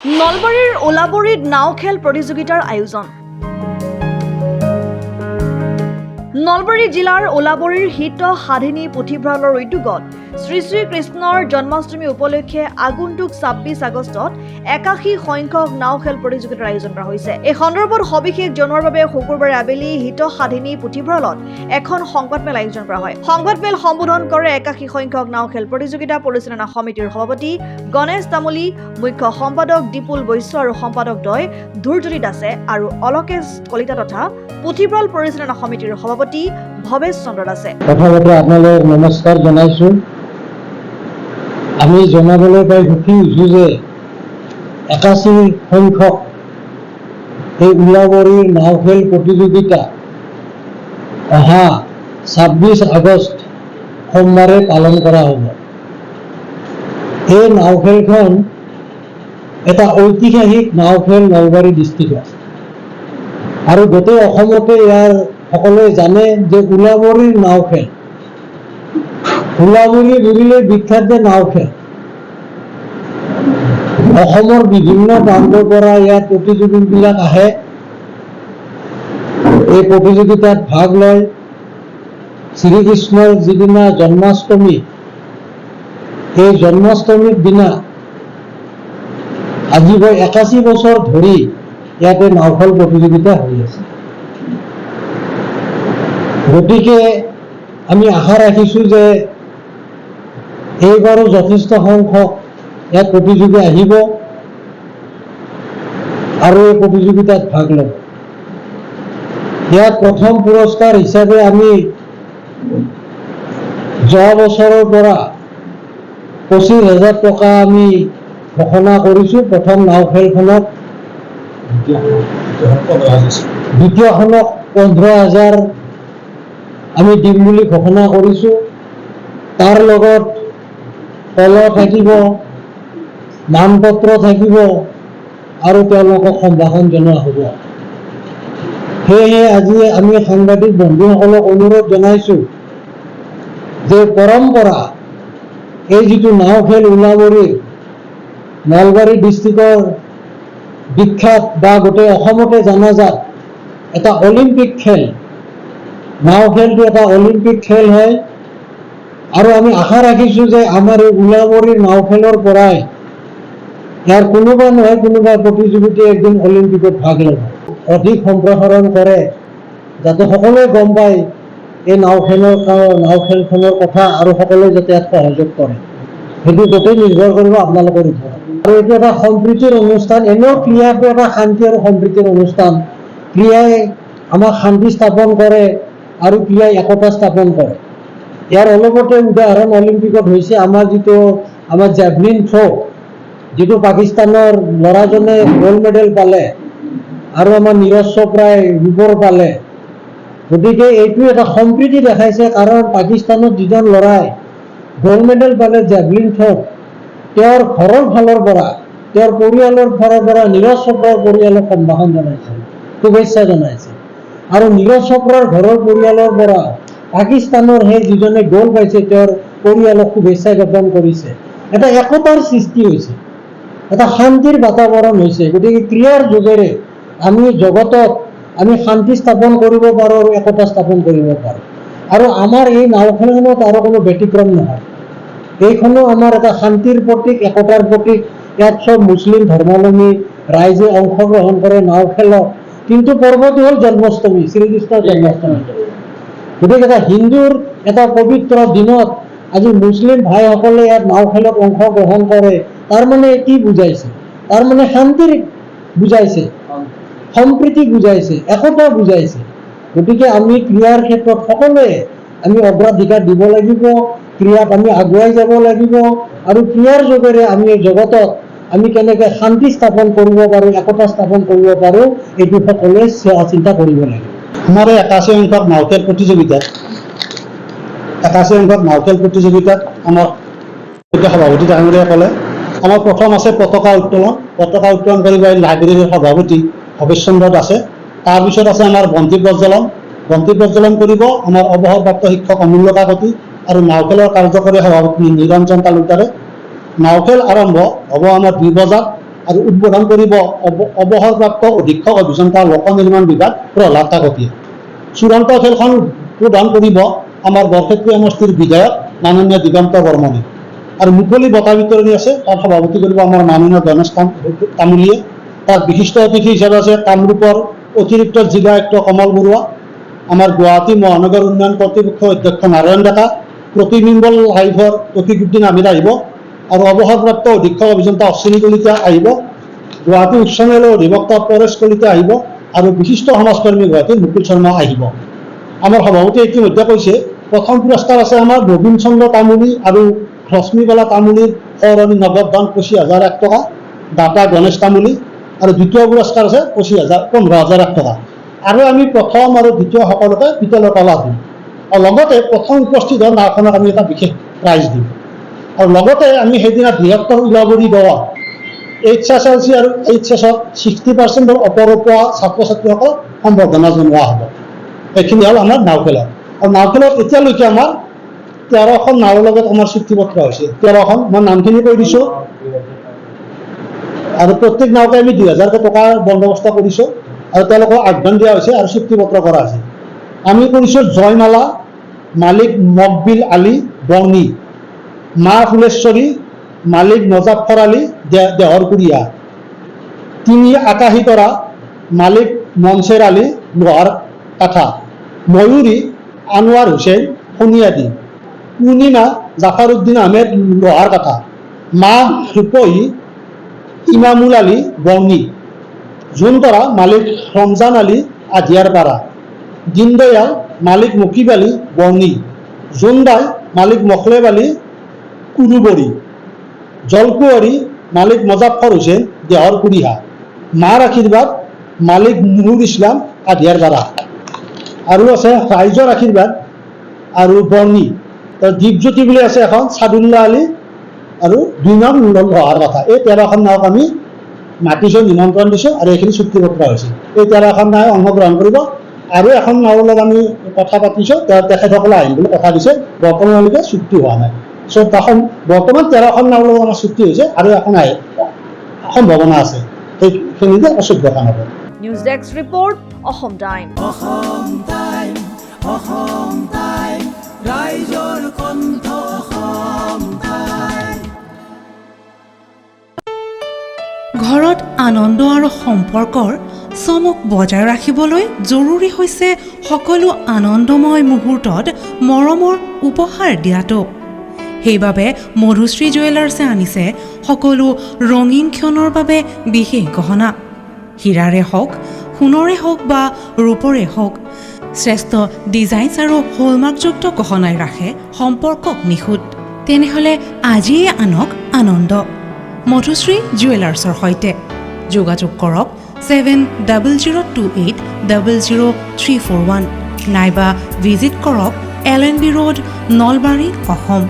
নলবাৰীৰ ওলাবৰীত নাও খেল প্ৰতিযোগিতাৰ আয়োজন। নলবাৰী জিলাৰ ওলাবৰীৰ হিত সাধিনী পুথিভঁৰালৰ উদ্যোগত শ্ৰী শ্ৰী কৃষ্ণৰ জন্মাষ্টমী উপলক্ষে আগন্তুক ২৬ আগষ্টত ৮১ সংখ্যক নাও খেল প্ৰতিযোগিতাৰ আয়োজন কৰা হৈছে। এই সন্দৰ্ভত সবিশেষ জনোৱাৰ বাবে শুকুৰবাৰে আবেলি হিত সাধিনী পুথিভঁৰালত এখন সংবাদমেল আয়োজন কৰা হয়। সংবাদমেল সম্বোধন কৰে ৮১ সংখ্যক নাও খেল প্ৰতিযোগিতা পৰিচালনা সমিতিৰ সভাপতি গণেশ তামুলী, মুখ্য সম্পাদক দীপুল বৈশ্য আৰু সম্পাদকদ্বয় ধুৰজ্যোতি দাসে আৰু অলকেশ কলিতা তথা পুথিভঁৰাল পৰিচালনা সমিতিৰ সভাপতি ভৱেশ চন্দ্ৰ দাসে। প্ৰথমতে আপোনালোক নমস্কাৰ জনাইছোঁ। আমি জনাবলৈ পাই সুখী হৈছোঁ যে ৮১ সংখ্যক এই ওলাবৰীৰ নাও খেল প্ৰতিযোগিতা অহা ২৬ আগষ্ট সোমবাৰে পালন কৰা হ'ব। এই নাও খেলখন এটা ঐতিহাসিক নাও খেল নলবাৰী ডিষ্ট্ৰিক্টত, আৰু গোটেই অসমতে ইয়াৰ সকলোৱে জানে যে ওলাবৰীৰ নাও খেল, ওলাবৰী বুলিলে বিখ্যাত যে নাও খেল। অসমৰ বিভিন্ন প্ৰান্তৰ পৰা ইয়াত প্ৰতিযোগীবিলাক আহে, এই প্ৰতিযোগিতাত ভাগ লয়। শ্ৰীকৃষ্ণৰ যিদিনা জন্মাষ্টমী, এই জন্মাষ্টমীৰ দিনা আজি ৮১ বছৰ ধৰি ইয়াতে নাওখেল প্ৰতিযোগিতা হৈ আছে। গতিকে আমি আশা ৰাখিছোঁ যে এইবাৰো যথেষ্ট সংখ্যক ইয়াত প্ৰতিযোগী আহিব আৰু এই প্ৰতিযোগিতাত ভাগ ল'ব। ইয়াত প্ৰথম পুৰস্কাৰ হিচাপে আমি যোৱা বছৰৰ পৰা ২৫,০০০ টকা আমি ঘোষণা কৰিছোঁ। প্ৰথম নাও খেলখনত, দ্বিতীয়খনক ১৫,০০০ আমি দিম বুলি ঘোষণা কৰিছোঁ। তাৰ লগত কলহ থাকিব, মানপত্ৰ থাকিব আৰু তেওঁলোকক সম্ভাষণ জনোৱা হ'ব। সেয়েহে আজি আমি সাংবাদিক বন্ধুসকলক অনুৰোধ জনাইছোঁ যে পৰম্পৰা এই যিটো নাও খেল ওলাবৰীৰ নলবাৰী ডিষ্ট্ৰিক্টৰ বিখ্যাত বা গোটেই অসমতে জনাজাত এটা অলিম্পিক খেল, নাও খেলটো এটা অলিম্পিক খেল হয়। আৰু আমি আশা ৰাখিছোঁ যে আমাৰ এই ওলাবৰীৰ নাও খেলৰ পৰাই ইয়াৰ কোনোবা নহয় কোনোবা প্ৰতিযোগিতাই একদিন অলিম্পিকত ভাগ ল'ব। অধিক সম্প্ৰসাৰণ কৰে যাতে সকলোৱে গম পায় এই নাও খেলখনৰ কথা, আৰু সকলোৱে যাতে ইয়াত সহযোগ কৰে। সেইটো গোটেই নিৰ্ভৰ কৰিব আপোনালোকৰ ওপৰত। আৰু এইটো এটা সম্প্ৰীতিৰ অনুষ্ঠান। এনেও ক্ৰীড়াটো এটা শান্তি আৰু সম্প্ৰীতিৰ অনুষ্ঠান। ক্ৰীড়াই আমাক শান্তি স্থাপন কৰে আৰু ক্ৰীড়াই একতা স্থাপন কৰে। ইয়াৰ অলপতে উদাহৰণ অলিম্পিকত হৈছে আমাৰ জেভলিন থ্ৰ', যিটো পাকিস্তানৰ ল'ৰাজনে গ'ল্ড মেডেল পালে আৰু আমাৰ নীৰজ চোপ্ৰাই ৰূপৰ পালে। গতিকে এইটো এটা সম্প্ৰীতি দেখাইছে, কাৰণ পাকিস্তানত যিজন ল'ৰাই গ'ল্ড মেডেল পালে জেভলিন থ্ৰ'ত, তেওঁৰ ঘৰৰ ফালৰ পৰা, তেওঁৰ পৰিয়ালৰ ফালৰ পৰা নীৰজ চোপ্ৰাৰ পৰিয়ালক সম্ভাষণ জনাইছে, শুভেচ্ছা জনাইছে। আৰু নীৰজ চোপ্ৰাৰ ঘৰৰ পৰিয়ালৰ পৰা পাকিস্তানৰ সেই যিজনে গ'ল্ড পাইছে তেওঁৰ পৰিয়ালক শুভেচ্ছা জ্ঞাপন কৰিছে। এটা একতাৰ সৃষ্টি হৈছে, এটা শান্তিৰ বাতাবৰণ হৈছে। গতিকে ক্ৰীড়াৰ যোগেৰে আমি জগতত আমি শান্তি স্থাপন কৰিব পাৰোঁ আৰু একতা স্থাপন কৰিব পাৰোঁ। আৰু আমাৰ এই নাও খেলখনত আৰু কোনো ব্যতিক্ৰম নহয়। এইখনো আমাৰ এটা শান্তিৰ প্ৰতীক, একতাৰ প্ৰতীক। ইয়াত চব মুছলিম ধৰ্মাৱলম্বী ৰাইজে অংশগ্ৰহণ কৰে নাও খেলত। কিন্তু পৰ্বটো হ'ল জন্মাষ্টমী, শ্ৰীকৃষ্ণৰ জন্মাষ্টমী। গতিকে এটা হিন্দুৰ এটা পবিত্ৰ দিনত আজি মুছলিম ভাইসকলে ইয়াত নাও খেলত অংশগ্ৰহণ কৰে। তাৰমানে কি বুজাইছে? তাৰমানে শান্তিৰ বুজাইছে, সম্প্ৰীতি বুজাইছে, একতা বুজাইছে। গতিকে আমি ক্ৰীড়াৰ ক্ষেত্ৰত সকলোৱে আমি অগ্ৰাধিকাৰ দিব লাগিব, ক্ৰীড়াত আমি আগুৱাই যাব লাগিব, আৰু ক্ৰীড়াৰ যোগেৰে আমি জগতত আমি কেনেকৈ শান্তি স্থাপন কৰিব পাৰোঁ, একতা স্থাপন কৰিব পাৰোঁ, এইটো সকলোৱে চিন্তা কৰিব লাগিব। আমাৰ এই ৮১ সংখ্যক নাও খেল প্ৰতিযোগিতাত আমাৰ সভাপতি ডাঙৰীয়াই ক'লে, আমাৰ প্ৰথম আছে পতাকা উত্তোলন কৰিব এই লাইব্ৰেৰীৰ সভাপতি ভৱেশ চন্দ্ৰ দাসে। তাৰপিছত আছে আমাৰ বন্তি প্ৰজ্বলন কৰিব আমাৰ অৱসৰপ্ৰাপ্ত শিক্ষক অমূল্য কাকতি আৰু নাও খেলৰ কাৰ্যকৰী সভাপতি নিৰঞ্জন তালুকদাৰে। নাও খেল আৰম্ভ হ'ব আমাৰ ২ বজাত আৰু উদ্বোধন কৰিব অৱসৰপ্ৰাপ্ত অধীক্ষক অভিযন্তা লোক নিৰ্মাণ বিভাগ প্ৰহ্লাদ কাকতিয়ে। চূড়ান্ত খেলখন প্ৰদান কৰিব আমাৰ বৰক্ষেত্ৰী সমষ্টিৰ বিধায়ক মাননীয় দিগন্ত বৰ্মনে। আৰু মুকলি বঁটা বিতৰণী আছে, তাত সভাপতি কৰিব আমাৰ মাননীয় গণেশ তামুলীয়ে। তাত বিশিষ্ট অতিথি হিচাপে আছে কামৰূপৰ অতিৰিক্ত জিলা আয়ুক্ত কমল বৰুৱা, আমাৰ গুৱাহাটী মহানগৰ উন্নয়ন কৰ্তৃপক্ষৰ অধ্যক্ষ নাৰায়ণ ডেকা, প্ৰতিবিম্বল লাইভৰ তৌফিকুদ্দিন আহমেদ আহিব, আৰু অৱসৰপ্ৰাপ্ত অধীক্ষক অভিযন্তা অশ্বিনী কলিতা আহিব, গুৱাহাটী উচ্চ ন্যায়ালয়ৰ অধিবক্তা পৰেশ কলিতা আহিব, আৰু বিশিষ্ট সমাজকৰ্মী গুৱাহাটীৰ মুকুল শৰ্মা আহিব। আমাৰ সভাপতিয়ে ইতিমধ্যে কৈছে প্ৰথম পুৰস্কাৰ আছে আমাৰ নবীন চন্দ্ৰ তামুলী আৰু ৰশ্মিবালা তামুলীৰ সৰণি নগদ দান 25,001 টকা, দাতা গণেশ তামুলী, আৰু দ্বিতীয় পুৰস্কাৰ আছে 15,001 টকা। আৰু আমি প্ৰথম আৰু দ্বিতীয় সকলোকে পিতলৰ তলা দিম, আৰু লগতে প্ৰথম উপস্থিত হোৱা নাওখনক আমি এটা বিশেষ প্ৰাইজ দিম। আৰু লগতে আমি সেইদিনা বৃহত্তৰ ওলাবৰী দৱা HSLC আৰু HSত 60% ওপৰৰ পোৱা ছাত্ৰ ছাত্ৰীসকলক সম্বৰ্ধনা জনোৱা হ'ব। এইখিনি হ'ল আমাৰ নাও খেলত। আৰু নাও খেলত এতিয়ালৈকে আমাৰ 13খন নাৱৰ লগত আমাৰ চুক্তিপত্ৰ হৈছে, 13খন। মই নামখিনি কৈ দিছোঁ। আৰু প্ৰত্যেক নাওতে আমি 2,000 টকাৰ বন্দোবস্ত কৰিছোঁ, আৰু তেওঁলোকক আগধন দিয়া হৈছে আৰু চুক্তিপত্ৰ কৰা হৈছে। আমি কৰিছোঁ জয়মালা, মালিক মকবিল আলী বৰ্ণী, মা ফুলেশ্বৰী, মালিক মজাফৰ আলী দেহৰকুৰীয়া, 3 আকাশী তৰা, মালিক মনচেৰ আলী লোহাৰ কাঠা, ময়ূৰী আনোৱাৰ হুছেইন সোণিয়াদী, পূৰ্ণিমা জাফাৰুদ্দিন আহমেদ লোহাৰ কাঠা, মা ৰূপহী ইমামুল আলী বৰ্ণী, জোনতৰা মালিক ৰমজান আলী আধিয়াৰপাৰা, দীনদয়াল মালিক মুকিব আলী বৰ্ণী, জোনদাই মালিক মখলেব আলী কুৰুবৰী, জলকুঁৱৰী মালিক মজাফৰ হুছেইন দেহৰকুৰিহা, মাৰ আশীৰ্বাদ মালিক নুৰুল ইছলাম আধিয়াৰপাৰা। আৰু আছে ৰাইজৰ আশীৰ্বাদ আৰু বৰ্ণী, দ্বীপজ্যোতি বুলি আছে এখন ছাদুল্লাহ আলী, আৰু 2 নং লোহাৰ কাঠা। এই 13খন নাৱক আমি মাতিছোঁ, নিমন্ত্ৰণ দিছোঁ, আৰু এইখিনি চুক্তিপত্ৰ হৈছে। এই 13খন নাৱে অংশগ্ৰহণ কৰিব। আৰু এখন নাৱৰ লগত আমি কথা পাতিছোঁ, তেখেতসকলে আহিম বুলি কথা দিছে, বৰ্তমানলৈকে চুক্তি হোৱা নাই। বৰ্তমান 13খন নাৱৰ লগত আমাৰ চুক্তি হৈছে, আৰু এখন আহে সম্ভাৱনা আছে, সেইখিনিতে অযোগ্যতা হ'ব। News desk report, Assam time. ৰাইজৰ কণ্ঠ অসম টাইম। ঘৰত আনন্দ আৰু সম্পৰ্কৰ চমক বজাই ৰাখিবলৈ জৰুৰী হৈছে সকলো আনন্দময় মুহূৰ্তত মৰমৰ উপহাৰ দিয়াটো। সেইবাবে মধুশ্ৰী জুৱেলাৰ্ছে আনিছে সকলো ৰঙীন ক্ষণৰ বাবে বিশেষ গহনা। হীৰাৰে হওক, সোণৰে হওক বা ৰূপৰে হওক, শ্ৰেষ্ঠ ডিজাইনছ আৰু হলমাৰ্কযুক্ত গহনাই ৰাখে সম্পৰ্কক নিখুঁত। তেনেহ'লে আজিয়ে আনক আনন্দ মধুশ্ৰী জুৱেলাৰ্ছৰ সৈতে। যোগাযোগ কৰক 7028000341 নাইবা ভিজিট কৰক LNB ৰোড, নলবাৰী, অসম।